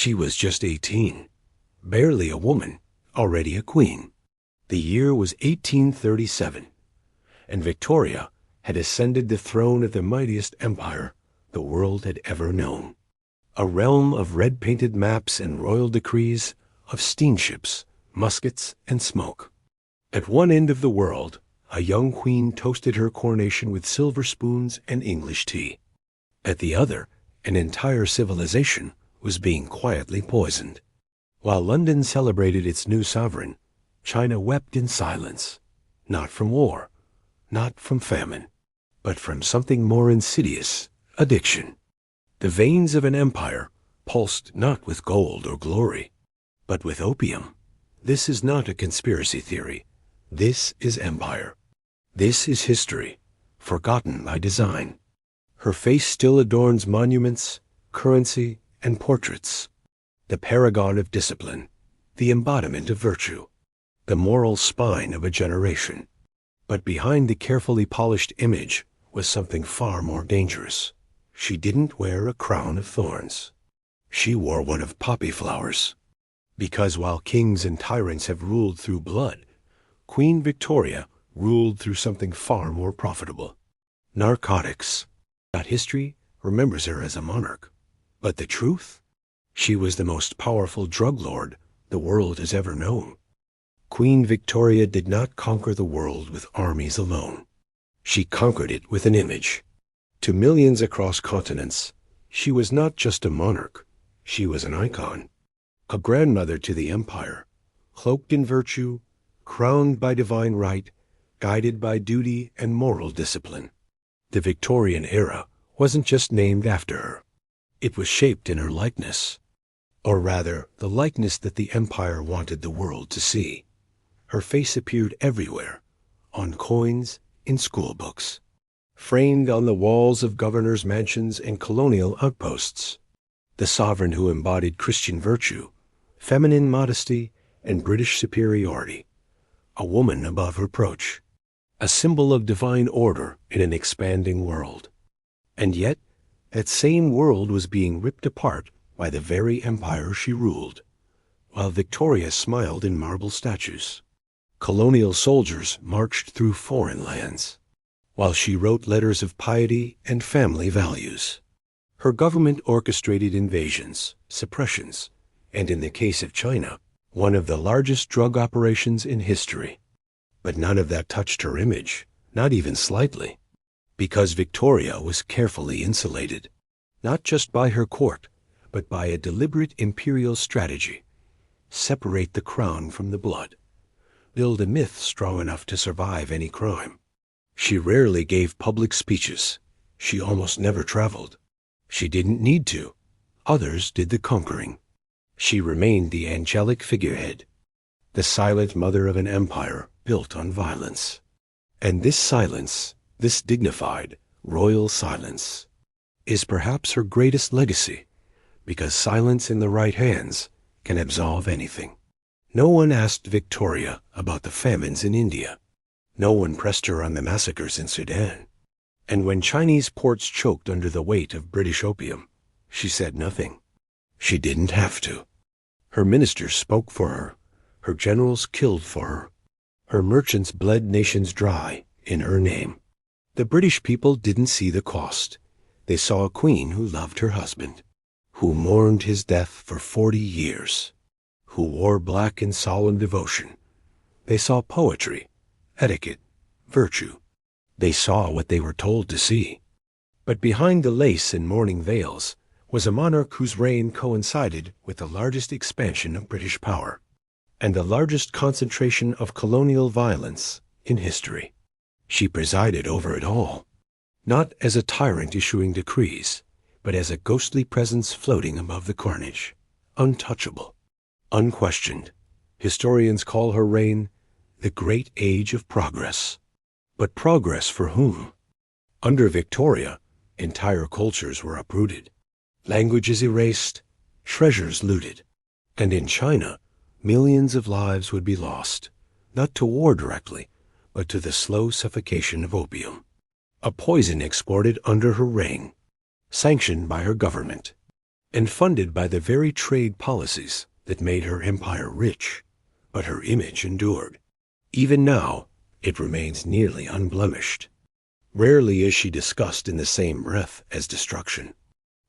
She was just 18, barely a woman, already a queen. The year was 1837, and Victoria had ascended the throne of the mightiest empire the world had ever known. A realm of red-painted maps and royal decrees, of steamships, muskets, and smoke. At one end of the world, a young queen toasted her coronation with silver spoons and English tea. At the other, an entire civilization was being quietly poisoned. While London celebrated its new sovereign, China wept in silence, not from war, not from famine, but from something more insidious, addiction. The veins of an empire pulsed not with gold or glory, but with opium. This is not a conspiracy theory. This is empire. This is history, forgotten by design. Her face still adorns monuments, currency, and portraits. The paragon of discipline, the embodiment of virtue, the moral spine of a generation. But behind the carefully polished image was something far more dangerous. She didn't wear a crown of thorns. She wore one of poppy flowers. Because while kings and tyrants have ruled through blood, Queen Victoria ruled through something far more profitable. Narcotics. History remembers her as a monarch. But the truth? She was the most powerful drug lord the world has ever known. Queen Victoria did not conquer the world with armies alone. She conquered it with an image. To millions across continents, she was not just a monarch, she was an icon. A grandmother to the empire, cloaked in virtue, crowned by divine right, guided by duty and moral discipline. The Victorian era wasn't just named after her. It was shaped in her likeness, or rather, the likeness that the empire wanted the world to see. Her face appeared everywhere, on coins, in school books, framed on the walls of governors' mansions and colonial outposts. The sovereign who embodied Christian virtue, feminine modesty, and British superiority. A woman above reproach. A symbol of divine order in an expanding world. And yet, that same world was being ripped apart by the very empire she ruled, while Victoria smiled in marble statues. Colonial soldiers marched through foreign lands, while she wrote letters of piety and family values. Her government orchestrated invasions, suppressions, and in the case of China, one of the largest drug operations in history. But none of that touched her image, not even slightly, because Victoria was carefully insulated, not just by her court, but by a deliberate imperial strategy. Separate the crown from the blood. Build a myth strong enough to survive any crime. She rarely gave public speeches. She almost never traveled. She didn't need to. Others did the conquering. She remained the angelic figurehead, the silent mother of an empire built on violence. And this silence, this dignified, royal silence, is perhaps her greatest legacy, because silence in the right hands can absolve anything. No one asked Victoria about the famines in India. No one pressed her on the massacres in Sudan. And when Chinese ports choked under the weight of British opium, she said nothing. She didn't have to. Her ministers spoke for her. Her generals killed for her. Her merchants bled nations dry in her name. The British people didn't see the cost. They saw a queen who loved her husband, who mourned his death for 40 years, who wore black in solemn devotion. They saw poetry, etiquette, virtue. They saw what they were told to see. But behind the lace and mourning veils was a monarch whose reign coincided with the largest expansion of British power and the largest concentration of colonial violence in history. She presided over it all, not as a tyrant issuing decrees, but as a ghostly presence floating above the carnage, untouchable, unquestioned. Historians call her reign the Great Age of Progress. But progress for whom? Under Victoria, entire cultures were uprooted, languages erased, treasures looted. And in China, millions of lives would be lost, not to war directly, but to the slow suffocation of opium, a poison exported under her reign, sanctioned by her government. and funded by the very trade policies that made her empire rich. But her image endured. Even now, it remains nearly unblemished. Rarely is she discussed in the same breath as destruction.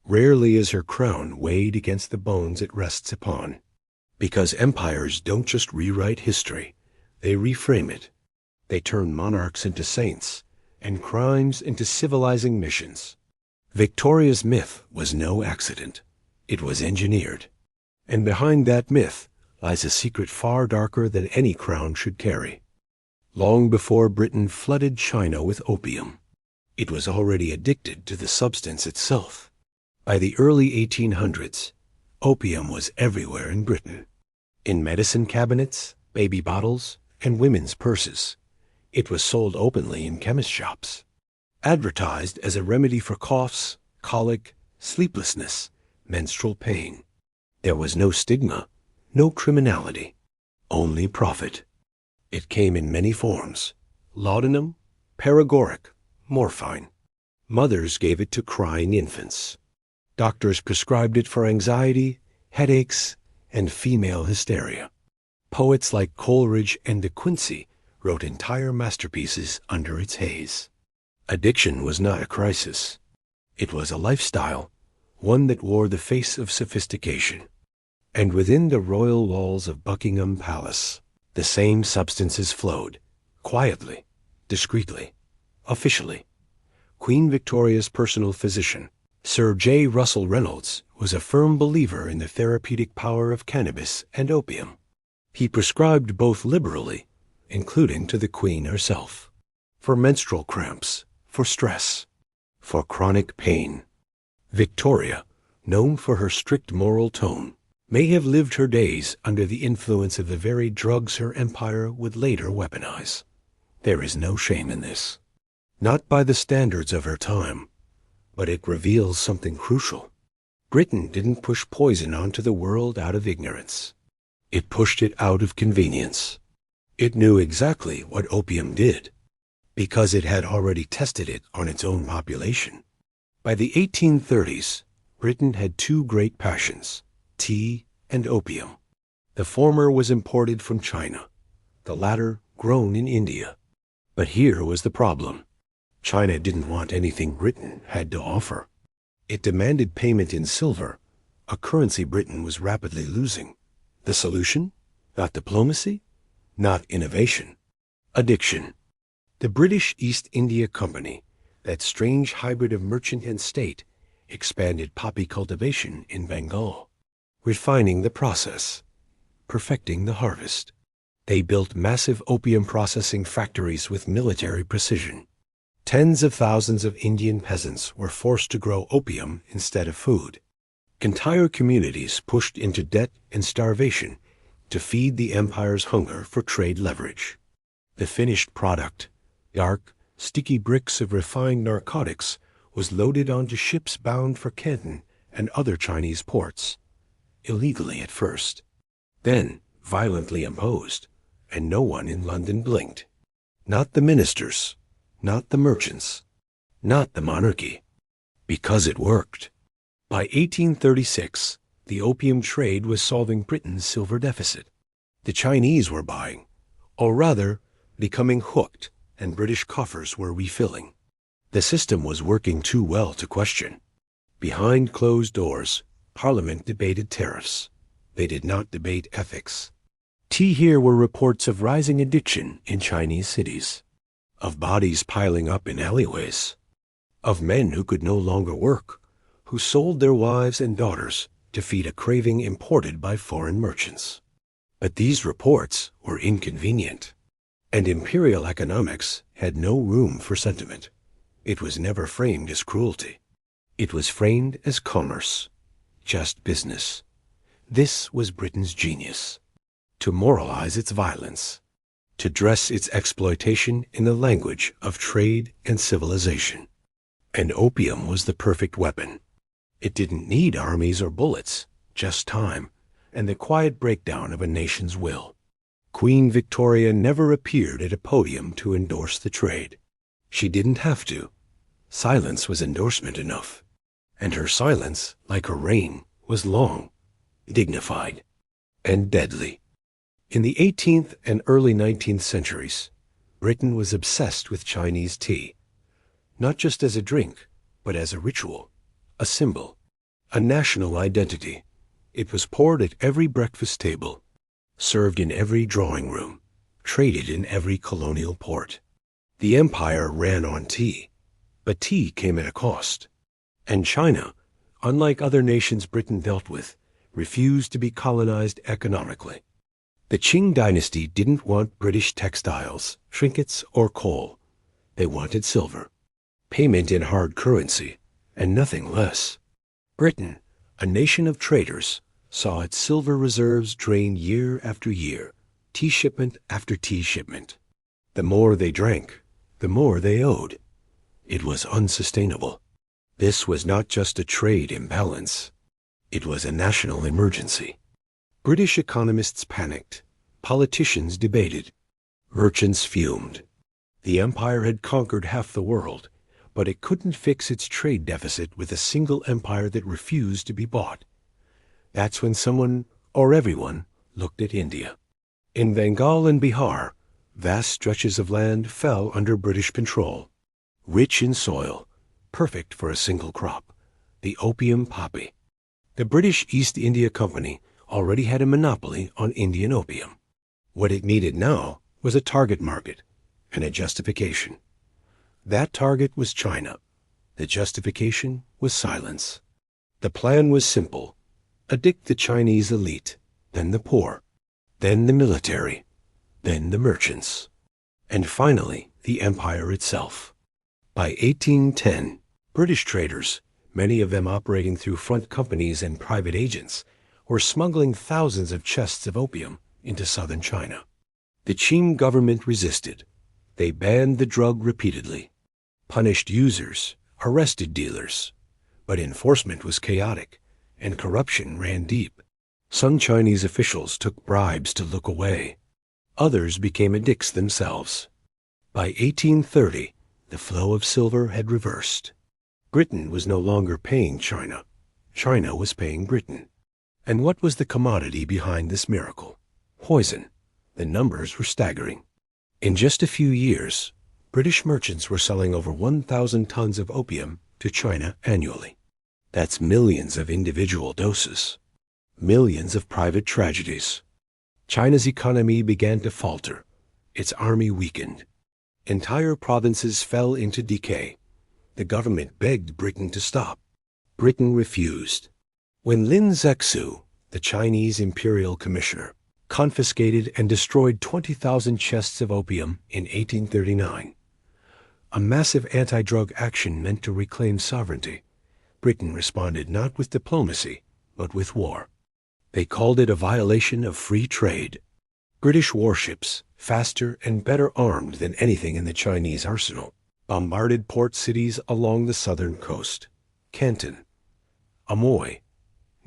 Rarely is her crown weighed against the bones it rests upon. Because empires don't just rewrite history, they reframe it. They turn monarchs into saints, and crimes into civilizing missions. Victoria's myth was no accident. It was engineered. And behind that myth lies a secret far darker than any crown should carry. Long before Britain flooded China with opium, it was already addicted to the substance itself. By the early 1800s, opium was everywhere in Britain. In medicine cabinets, baby bottles, and women's purses. It was sold openly in chemist shops. Advertised as a remedy for coughs, colic, sleeplessness, menstrual pain. There was no stigma, no criminality, only profit. It came in many forms: laudanum, paregoric, morphine. Mothers gave it to crying infants. Doctors prescribed it for anxiety, headaches, and female hysteria. Poets like Coleridge and De Quincey wrote entire masterpieces under its haze. Addiction was not a crisis. It was a lifestyle, one that wore the face of sophistication. And within the royal walls of Buckingham Palace, the same substances flowed, quietly, discreetly, officially. Queen Victoria's personal physician, Sir J. Russell Reynolds, was a firm believer in the therapeutic power of cannabis and opium. He prescribed both liberally, including to the Queen herself, for menstrual cramps, for stress, for chronic pain. Victoria, known for her strict moral tone, may have lived her days under the influence of the very drugs her empire would later weaponize. There is no shame in this. Not by the standards of her time, but it reveals something crucial. Britain didn't push poison onto the world out of ignorance. It pushed it out of convenience. It knew exactly what opium did, because it had already tested it on its own population. By the 1830s, Britain had two great passions: tea and opium. The former was imported from China, the latter grown in India. But here was the problem. China didn't want anything Britain had to offer. It demanded payment in silver, a currency Britain was rapidly losing. The solution? Not diplomacy, not innovation. Addiction. The British East India Company, that strange hybrid of merchant and state, expanded poppy cultivation in Bengal, refining the process, perfecting the harvest. They built massive opium processing factories with military precision. Tens of thousands of Indian peasants were forced to grow opium instead of food. Entire communities pushed into debt and starvation to feed the empire's hunger for trade leverage. The finished product, dark, sticky bricks of refined narcotics, was loaded onto ships bound for Canton and other Chinese ports, illegally at first, then violently imposed, and no one in London blinked. Not the ministers, not the merchants, not the monarchy, because it worked. By 1836, the opium trade was solving Britain's silver deficit. The Chinese were buying, or rather, becoming hooked, and British coffers were refilling. The system was working too well to question. Behind closed doors, Parliament debated tariffs. They did not debate ethics. Here were reports of rising addiction in Chinese cities, of bodies piling up in alleyways, of men who could no longer work, who sold their wives and daughters to feed a craving imported by foreign merchants. But these reports were inconvenient, and imperial economics had no room for sentiment. It was never framed as cruelty. It was framed as commerce, just business. This was Britain's genius: to moralize its violence, to dress its exploitation in the language of trade and civilization. And opium was the perfect weapon. It didn't need armies or bullets, just time, and the quiet breakdown of a nation's will. Queen Victoria never appeared at a podium to endorse the trade. She didn't have to. Silence was endorsement enough. And her silence, like her reign, was long, dignified, and deadly. In the 18th and early 19th centuries, Britain was obsessed with Chinese tea, not just as a drink, but as a ritual, a symbol, a national identity. It was poured at every breakfast table, served in every drawing room, traded in every colonial port. The empire ran on tea, but tea came at a cost. And China, unlike other nations Britain dealt with, refused to be colonized economically. The Qing dynasty didn't want British textiles, trinkets, or coal. They wanted silver, payment in hard currency, and nothing less. Britain, a nation of traders, saw its silver reserves drain year after year, tea shipment after tea shipment. The more they drank, the more they owed. It was unsustainable. This was not just a trade imbalance. It was a national emergency. British economists panicked. Politicians debated. Merchants fumed. The empire had conquered half the world, but it couldn't fix its trade deficit with a single empire that refused to be bought. That's when someone, or everyone, looked at India. In Bengal and Bihar, vast stretches of land fell under British control. Rich in soil, perfect for a single crop, the opium poppy. The British East India Company already had a monopoly on Indian opium. What it needed now was a target market and a justification. That target was China. The justification was silence. The plan was simple: addict the Chinese elite, then the poor, then the military, then the merchants, and finally the empire itself. By 1810, British traders, many of them operating through front companies and private agents, were smuggling thousands of chests of opium into southern China. The Qing government resisted. They banned the drug repeatedly, punished users, arrested dealers. But enforcement was chaotic, and corruption ran deep. Some Chinese officials took bribes to look away. Others became addicts themselves. By 1830, the flow of silver had reversed. Britain was no longer paying China. China was paying Britain. And what was the commodity behind this miracle? Poison. The numbers were staggering. In just a few years, British merchants were selling over 1,000 tons of opium to China annually. That's millions of individual doses. Millions of private tragedies. China's economy began to falter. Its army weakened. Entire provinces fell into decay. The government begged Britain to stop. Britain refused. When Lin Zexu, the Chinese Imperial Commissioner, confiscated and destroyed 20,000 chests of opium in 1839, a massive anti-drug action meant to reclaim sovereignty, Britain responded not with diplomacy, but with war. They called it a violation of free trade. British warships, faster and better armed than anything in the Chinese arsenal, bombarded port cities along the southern coast. Canton, Amoy,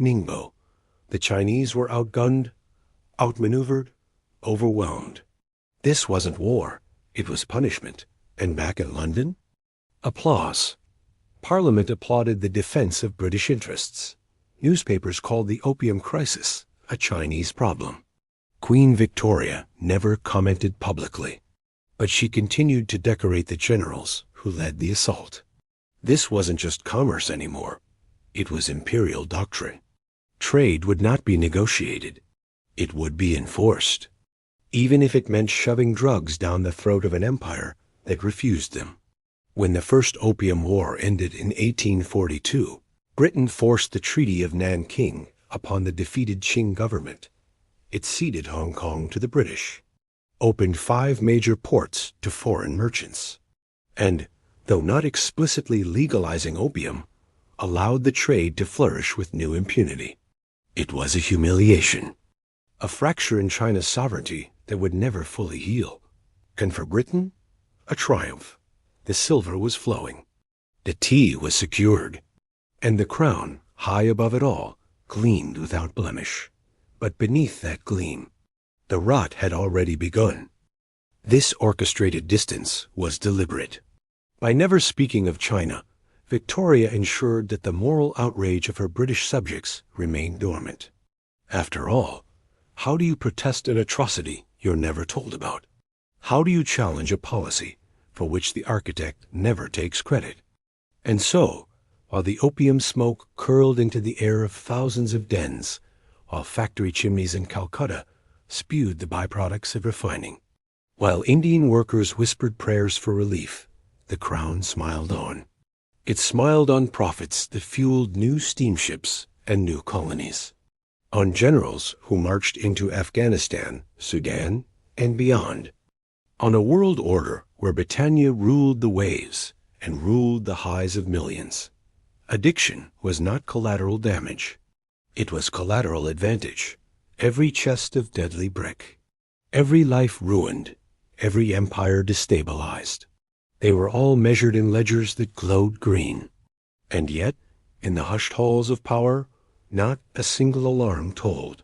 Ningbo. The Chinese were outgunned, outmaneuvered, overwhelmed. This wasn't war, it was punishment. And back in London? Applause. Parliament applauded the defense of British interests. Newspapers called the opium crisis a Chinese problem. Queen Victoria never commented publicly, but she continued to decorate the generals who led the assault. This wasn't just commerce anymore. It was imperial doctrine. Trade would not be negotiated. It would be enforced, even if it meant shoving drugs down the throat of an empire that refused them. When the First Opium War ended in 1842, Britain forced the Treaty of Nanking upon the defeated Qing government. It ceded Hong Kong to the British, opened 5 major ports to foreign merchants, and, though not explicitly legalizing opium, allowed the trade to flourish with new impunity. It was a humiliation, a fracture in China's sovereignty that would never fully heal. And for Britain, a triumph. The silver was flowing. The tea was secured. And the crown, high above it all, gleamed without blemish. But beneath that gleam, the rot had already begun. This orchestrated distance was deliberate. By never speaking of China, Victoria ensured that the moral outrage of her British subjects remained dormant. After all, how do you protest an atrocity you're never told about? How do you challenge a policy for which the architect never takes credit? And so, while the opium smoke curled into the air of thousands of dens, while factory chimneys in Calcutta spewed the byproducts of refining, while Indian workers whispered prayers for relief, the Crown smiled on. It smiled on profits that fueled new steamships and new colonies, on generals who marched into Afghanistan, Sudan, and beyond, on a world order where Britannia ruled the waves and ruled the highs of millions. Addiction was not collateral damage. It was collateral advantage. Every chest of deadly brick, every life ruined, every empire destabilized. They were all measured in ledgers that glowed green. And yet, in the hushed halls of power, not a single alarm tolled.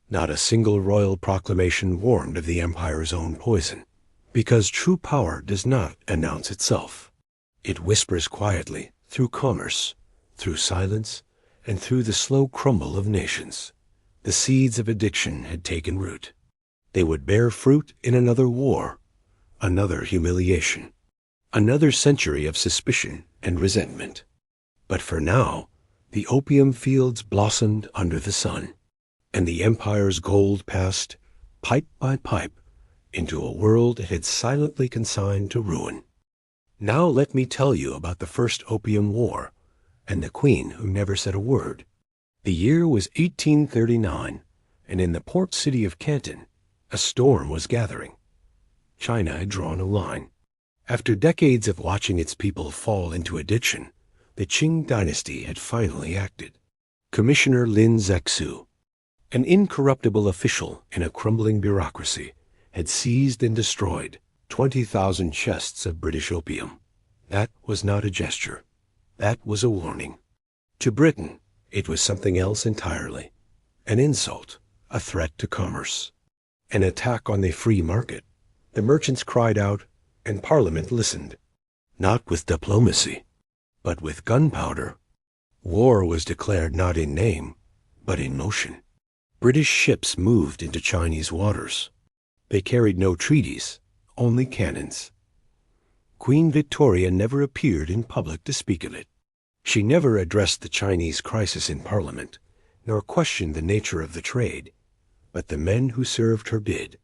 Not a single royal proclamation warned of the empire's own poison. Because true power does not announce itself. It whispers quietly through commerce, through silence, and through the slow crumble of nations. The seeds of addiction had taken root. They would bear fruit in another war, another humiliation, another century of suspicion and resentment. But for now, the opium fields blossomed under the sun, and the empire's gold passed, pipe by pipe, into a world it had silently consigned to ruin. Now let me tell you about the First Opium War, and the Queen who never said a word. The year was 1839, and in the port city of Canton, a storm was gathering. China had drawn a line. After decades of watching its people fall into addiction, the Qing dynasty had finally acted. Commissioner Lin Zexu, an incorruptible official in a crumbling bureaucracy, had seized and destroyed 20,000 chests of British opium. That was not a gesture. That was a warning. To Britain, it was something else entirely. An insult, a threat to commerce, an attack on the free market. The merchants cried out, and Parliament listened. Not with diplomacy, but with gunpowder. War was declared not in name, but in motion. British ships moved into Chinese waters. They carried no treaties, only cannons. Queen Victoria never appeared in public to speak of it. She never addressed the Chinese crisis in Parliament, nor questioned the nature of the trade, but the men who served her did.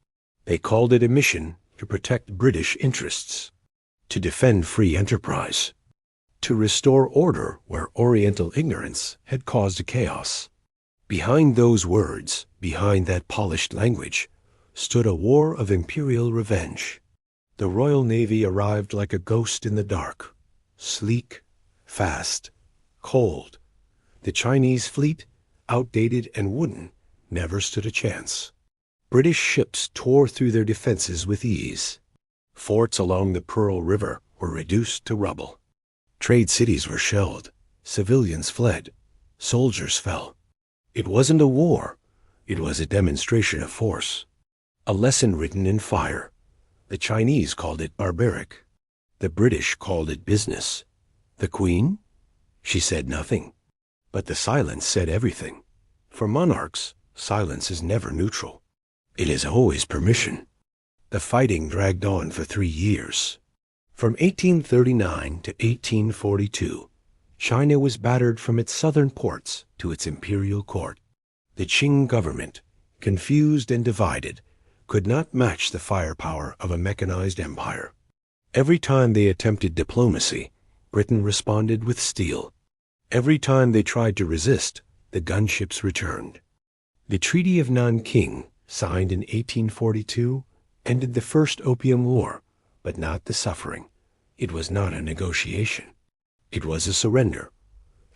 They called it a mission to protect British interests, to defend free enterprise, to restore order where Oriental ignorance had caused chaos. Behind those words, behind that polished language, stood a war of imperial revenge. The Royal Navy arrived like a ghost in the dark, sleek, fast, cold. The Chinese fleet, outdated and wooden, never stood a chance. British ships tore through their defenses with ease. Forts along the Pearl River were reduced to rubble. Trade cities were shelled. Civilians fled. Soldiers fell. It wasn't a war. It was a demonstration of force. A lesson written in fire. The Chinese called it barbaric. The British called it business. The Queen? She said nothing. But the silence said everything. For monarchs, silence is never neutral. It is always permission. The fighting dragged on for 3 years. From 1839 to 1842, China was battered from its southern ports to its imperial court. The Qing government, confused and divided, could not match the firepower of a mechanized empire. Every time they attempted diplomacy, Britain responded with steel. Every time they tried to resist, the gunships returned. The Treaty of Nanking, signed in 1842, ended the First Opium War, but not the suffering. It was not a negotiation. It was a surrender.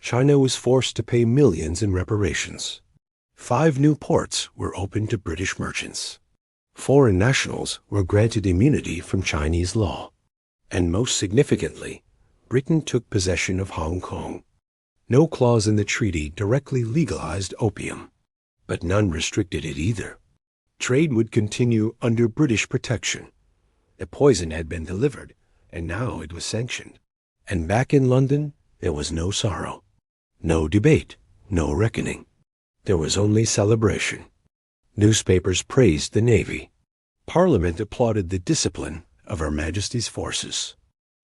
China was forced to pay millions in reparations. 5 new ports were opened to British merchants. Foreign nationals were granted immunity from Chinese law. And most significantly, Britain took possession of Hong Kong. No clause in the treaty directly legalized opium, but none restricted it either. Trade would continue under British protection. The poison had been delivered, and now it was sanctioned. And back in London, There was no sorrow, no debate, no reckoning. There was only celebration. Newspapers praised the Navy. Parliament applauded the discipline of Her Majesty's forces.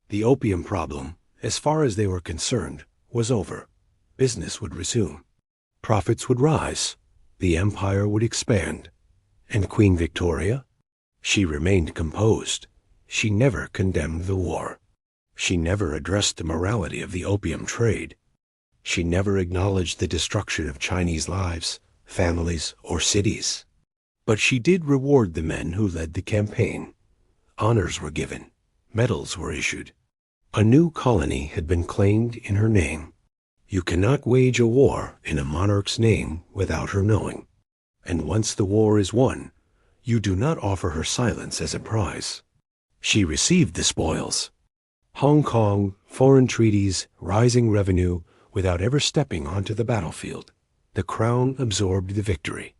The opium problem, as far as they were concerned, was over. Business would resume. Profits would rise. The empire would expand. And Queen Victoria? She remained composed. She never condemned the war. She never addressed the morality of the opium trade. She never acknowledged the destruction of Chinese lives, families, or cities. But she did reward the men who led the campaign. Honors were given. Medals were issued. A new colony had been claimed in her name. You cannot wage a war in a monarch's name without her knowing. And once the war is won, you do not offer her silence as a prize. She received the spoils. Hong Kong, foreign treaties, rising revenue, without ever stepping onto the battlefield. The crown absorbed the victory,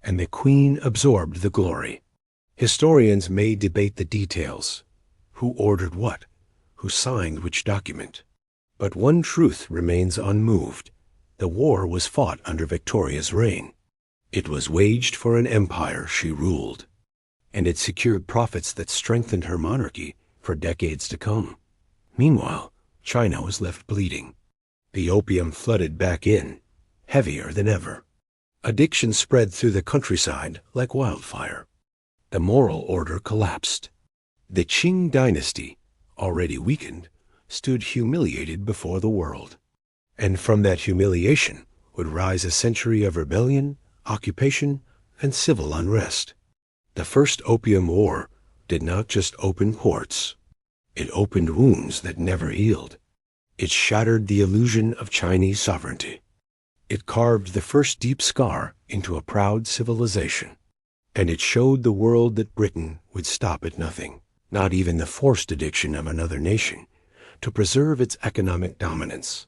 and the queen absorbed the glory. Historians may debate the details. Who ordered what? Who signed which document? But one truth remains unmoved. The war was fought under Victoria's reign. It was waged for an empire she ruled, and it secured profits that strengthened her monarchy for decades to come. Meanwhile, China was left bleeding. The opium flooded back in, heavier than ever. Addiction spread through the countryside like wildfire. The moral order collapsed. The Qing dynasty, already weakened, stood humiliated before the world. And from that humiliation would rise a century of rebellion, occupation, and civil unrest. The First Opium War did not just open ports. It opened wounds that never healed. It shattered the illusion of Chinese sovereignty. It carved the first deep scar into a proud civilization. And it showed the world that Britain would stop at nothing, not even the forced addiction of another nation, to preserve its economic dominance.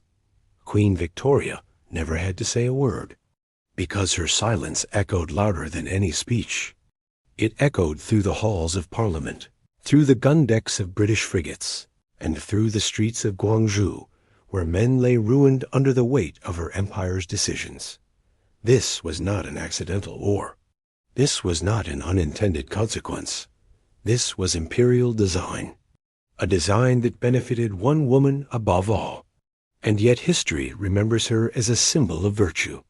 Queen Victoria never had to say a word, because her silence echoed louder than any speech. It echoed through the halls of Parliament, through the gun decks of British frigates, and through the streets of Guangzhou, where men lay ruined under the weight of her empire's decisions. This was not an accidental war. This was not an unintended consequence. This was imperial design, a design that benefited one woman above all. And yet history remembers her as a symbol of virtue.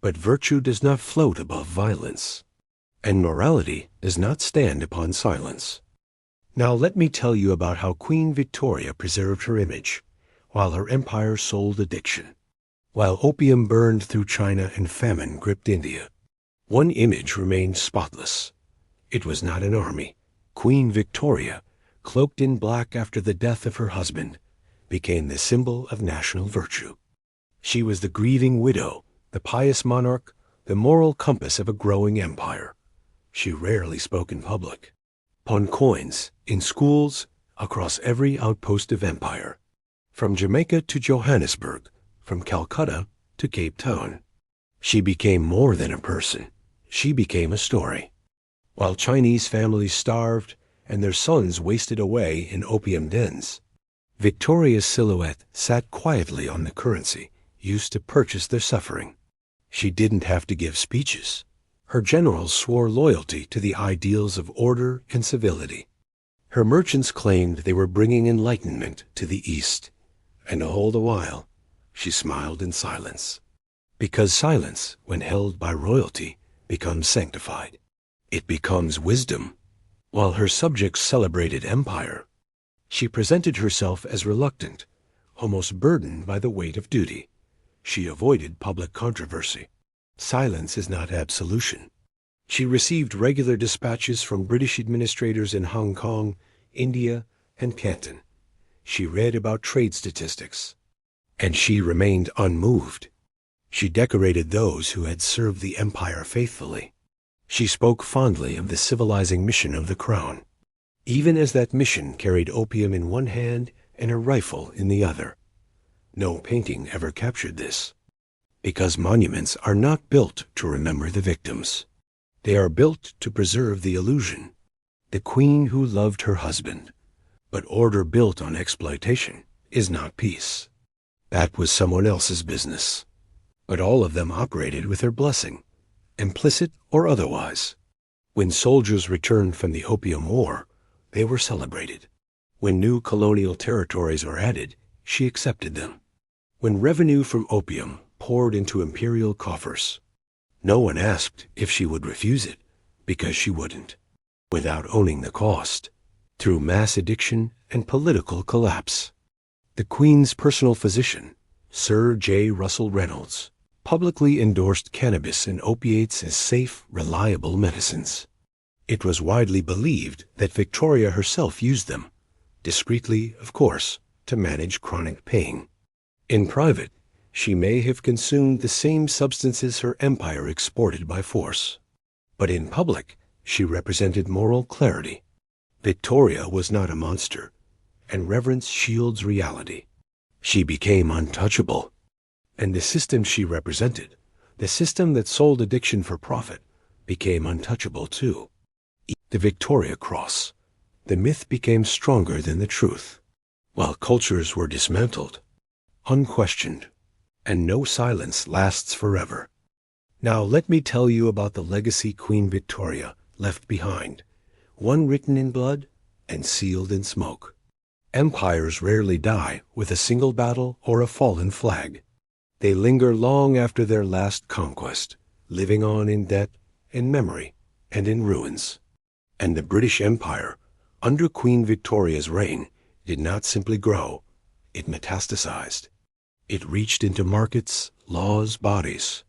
But virtue does not float above violence, and morality does not stand upon silence. Now let me tell you about how Queen Victoria preserved her image, while her empire sold addiction. While opium burned through China and famine gripped India, one image remained spotless. It was not an army. Queen Victoria, cloaked in black after the death of her husband, became the symbol of national virtue. She was the grieving widow, the pious monarch, the moral compass of a growing empire. She rarely spoke in public. On coins, in schools, across every outpost of empire, from Jamaica to Johannesburg, from Calcutta to Cape Town. She became more than a person. She became a story. While Chinese families starved and their sons wasted away in opium dens, Victoria's silhouette sat quietly on the currency used to purchase their suffering. She didn't have to give speeches. Her generals swore loyalty to the ideals of order and civility. Her merchants claimed they were bringing enlightenment to the East. And all the while, she smiled in silence. Because silence, when held by royalty, becomes sanctified. It becomes wisdom. While her subjects celebrated empire, she presented herself as reluctant, almost burdened by the weight of duty. She avoided public controversy. Silence is not absolution. She received regular dispatches from British administrators in Hong Kong, India, and Canton. She read about trade statistics. And she remained unmoved. She decorated those who had served the empire faithfully. She spoke fondly of the civilizing mission of the crown, even as that mission carried opium in one hand and a rifle in the other. No painting ever captured this, because monuments are not built to remember the victims. They are built to preserve the illusion, the queen who loved her husband. But order built on exploitation is not peace. That was someone else's business. But all of them operated with her blessing, implicit or otherwise. When soldiers returned from the Opium War, they were celebrated. When new colonial territories were added, she accepted them. When revenue from opium poured into imperial coffers, no one asked if she would refuse it, because she wouldn't, without owning the cost, through mass addiction and political collapse. The Queen's personal physician, Sir J. Russell Reynolds, publicly endorsed cannabis and opiates as safe, reliable medicines. It was widely believed that Victoria herself used them, discreetly, of course, to manage chronic pain. In private, she may have consumed the same substances her empire exported by force. But in public, she represented moral clarity. Victoria was not a monster, and reverence shields reality. She became untouchable. And the system she represented, the system that sold addiction for profit, became untouchable too. The Victoria Cross. The myth became stronger than the truth, while cultures were dismantled, unquestioned, and no silence lasts forever. Now let me tell you about the legacy Queen Victoria left behind, one written in blood and sealed in smoke. Empires rarely die with a single battle or a fallen flag. They linger long after their last conquest, living on in debt, in memory, and in ruins. And the British Empire, under Queen Victoria's reign, did not simply grow, it metastasized. It reached into markets, laws, bodies,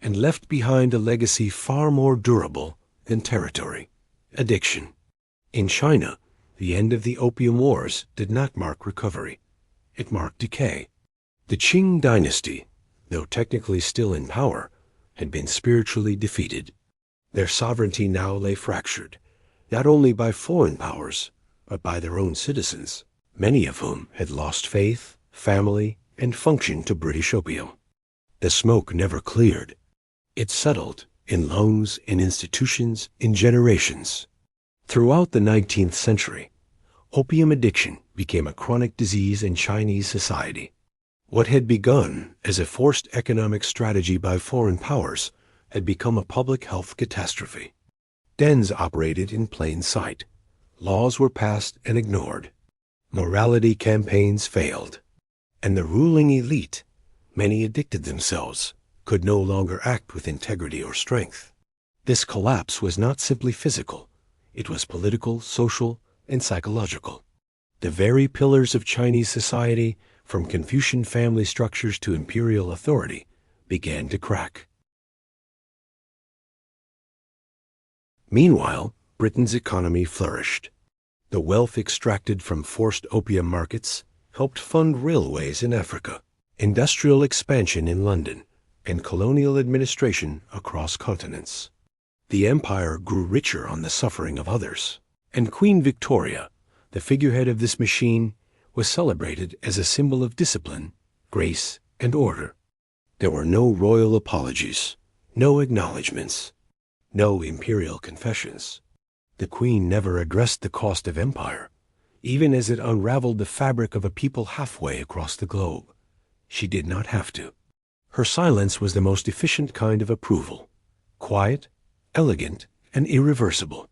and left behind a legacy far more durable than territory: addiction. In China, the end of the Opium Wars did not mark recovery. It marked decay. The Qing dynasty, though technically still in power, had been spiritually defeated. Their sovereignty now lay fractured, not only by foreign powers, but by their own citizens, many of whom had lost faith, family, and function to British opium. The smoke never cleared. It settled in lungs, in institutions, in generations. Throughout the 19th century, opium addiction became a chronic disease in Chinese society. What had begun as a forced economic strategy by foreign powers had become a public health catastrophe. Dens operated in plain sight. Laws were passed and ignored. Morality campaigns failed. And the ruling elite, many addicted themselves, could no longer act with integrity or strength. This collapse was not simply physical. It was political, social, and psychological. The very pillars of Chinese society, from Confucian family structures to imperial authority, began to crack. Meanwhile, Britain's economy flourished. The wealth extracted from forced opium markets helped fund railways in Africa, industrial expansion in London, and colonial administration across continents. The empire grew richer on the suffering of others, and Queen Victoria, the figurehead of this machine, was celebrated as a symbol of discipline, grace, and order. There were no royal apologies, no acknowledgments, no imperial confessions. The Queen never addressed the cost of empire, even as it unraveled the fabric of a people halfway across the globe. She did not have to. Her silence was the most efficient kind of approval, quiet, elegant, and irreversible.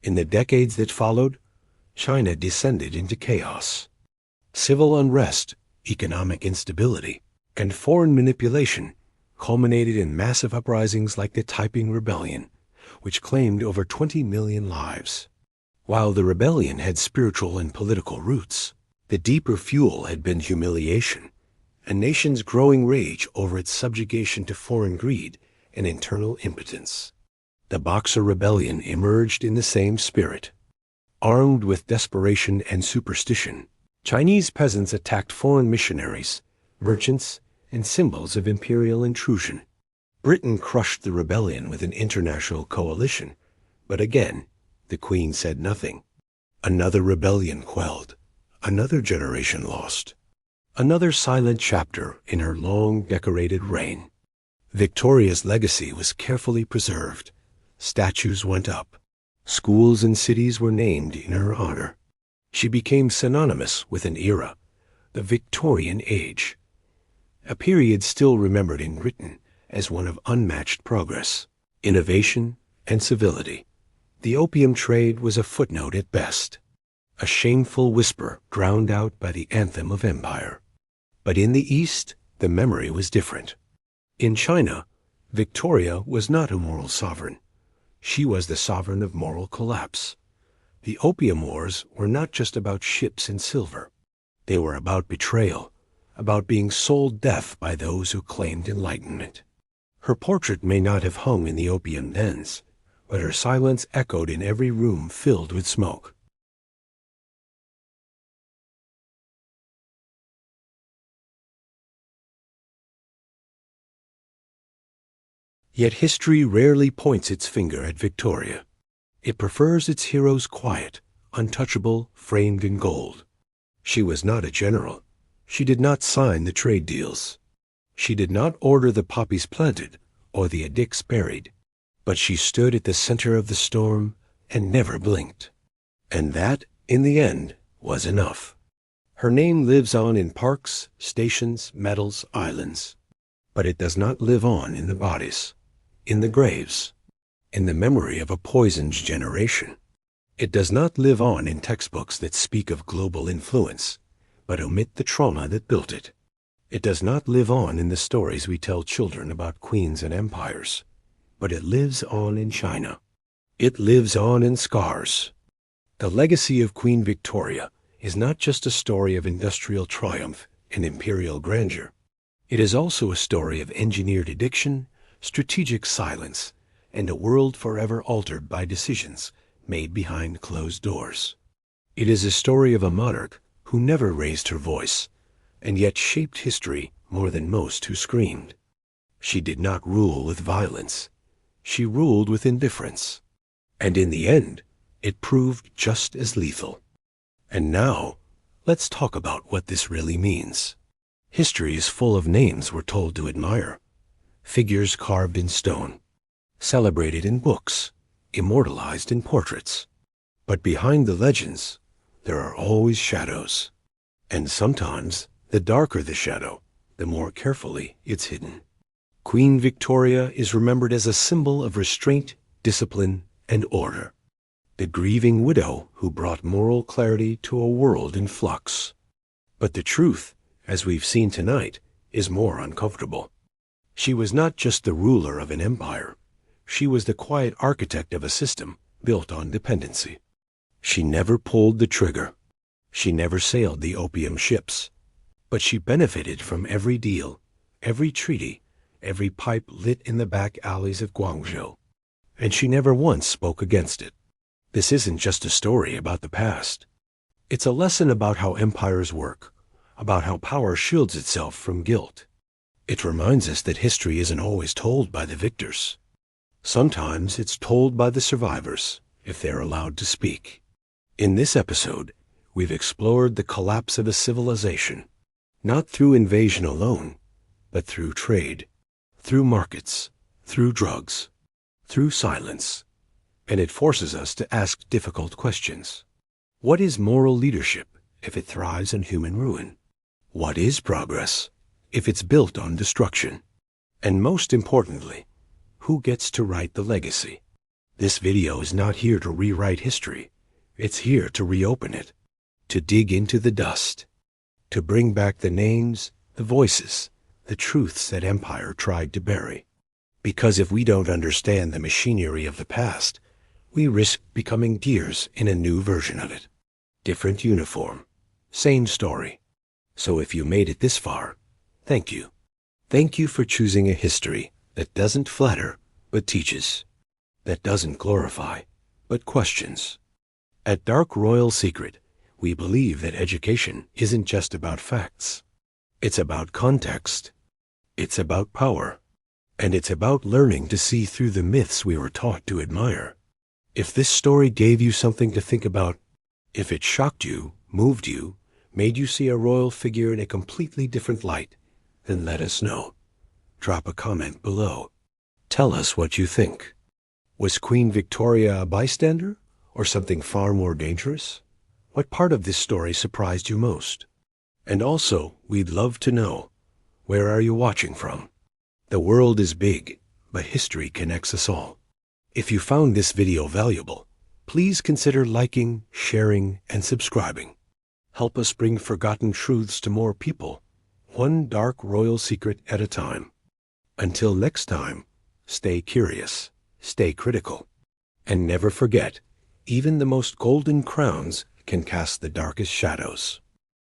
In the decades that followed, China descended into chaos. Civil unrest, economic instability, and foreign manipulation culminated in massive uprisings like the Taiping Rebellion, which claimed over 20 million lives. While the rebellion had spiritual and political roots, the deeper fuel had been humiliation, a nation's growing rage over its subjugation to foreign greed and internal impotence. The Boxer Rebellion emerged in the same spirit. Armed with desperation and superstition, Chinese peasants attacked foreign missionaries, merchants, and symbols of imperial intrusion. Britain crushed the rebellion with an international coalition, but again, the Queen said nothing. Another rebellion quelled, another generation lost, another silent chapter in her long decorated reign. Victoria's legacy was carefully preserved. Statues went up. Schools and cities were named in her honor. She became synonymous with an era, the Victorian Age, a period still remembered in Britain as one of unmatched progress, innovation, and civility. The opium trade was a footnote at best, a shameful whisper drowned out by the anthem of empire. But in the East, the memory was different. In China, Victoria was not a moral sovereign. She was the sovereign of moral collapse. The Opium Wars were not just about ships and silver. They were about betrayal, about being sold death by those who claimed enlightenment. Her portrait may not have hung in the opium dens, but her silence echoed in every room filled with smoke. Yet history rarely points its finger at Victoria. It prefers its heroes quiet, untouchable, framed in gold. She was not a general. She did not sign the trade deals. She did not order the poppies planted or the edicts buried. But she stood at the center of the storm and never blinked. And that, in the end, was enough. Her name lives on in parks, stations, medals, islands. But it does not live on in the bodies, in the graves, in the memory of a poisoned generation. It does not live on in textbooks that speak of global influence, but omit the trauma that built it. It does not live on in the stories we tell children about queens and empires, but it lives on in China. It lives on in scars. The legacy of Queen Victoria is not just a story of industrial triumph and imperial grandeur. It is also a story of engineered addiction, strategic silence, and a world forever altered by decisions made behind closed doors. It is a story of a monarch who never raised her voice, and yet shaped history more than most who screamed. She did not rule with violence. She ruled with indifference. And in the end, it proved just as lethal. And now, let's talk about what this really means. History is full of names we're told to admire, figures carved in stone, celebrated in books, immortalized in portraits. But behind the legends, there are always shadows. And sometimes, the darker the shadow, the more carefully it's hidden. Queen Victoria is remembered as a symbol of restraint, discipline, and order. The grieving widow who brought moral clarity to a world in flux. But the truth, as we've seen tonight, is more uncomfortable. She was not just the ruler of an empire. She was the quiet architect of a system built on dependency. She never pulled the trigger. She never sailed the opium ships. But she benefited from every deal, every treaty, every pipe lit in the back alleys of Guangzhou. And she never once spoke against it. This isn't just a story about the past. It's a lesson about how empires work, about how power shields itself from guilt. It reminds us that history isn't always told by the victors. Sometimes it's told by the survivors, if they're allowed to speak. In this episode, we've explored the collapse of a civilization, not through invasion alone, but through trade, through markets, through drugs, through silence. And it forces us to ask difficult questions. What is moral leadership if it thrives on human ruin? What is progress if it's built on destruction? And most importantly, who gets to write the legacy? This video is not here to rewrite history. It's here to reopen it, to dig into the dust, to bring back the names, the voices, the truths that empire tried to bury. Because if we don't understand the machinery of the past, we risk becoming gears in a new version of it. Different uniform, same story. So if you made it this far, thank you. Thank you for choosing a history that doesn't flatter, but teaches, that doesn't glorify, but questions. At Dark Royal Secret, we believe that education isn't just about facts. It's about context. It's about power. And it's about learning to see through the myths we were taught to admire. If this story gave you something to think about, if it shocked you, moved you, made you see a royal figure in a completely different light, then let us know. Drop a comment below. Tell us what you think. Was Queen Victoria a bystander, or something far more dangerous? What part of this story surprised you most? And also, we'd love to know, Where are you watching from? The world is big, but history connects us all. If you found this video valuable, please consider liking, sharing, and subscribing. Help us bring forgotten truths to more people, one dark royal secret at a time. Until next time, stay curious, stay critical, and never forget, even the most golden crowns can cast the darkest shadows.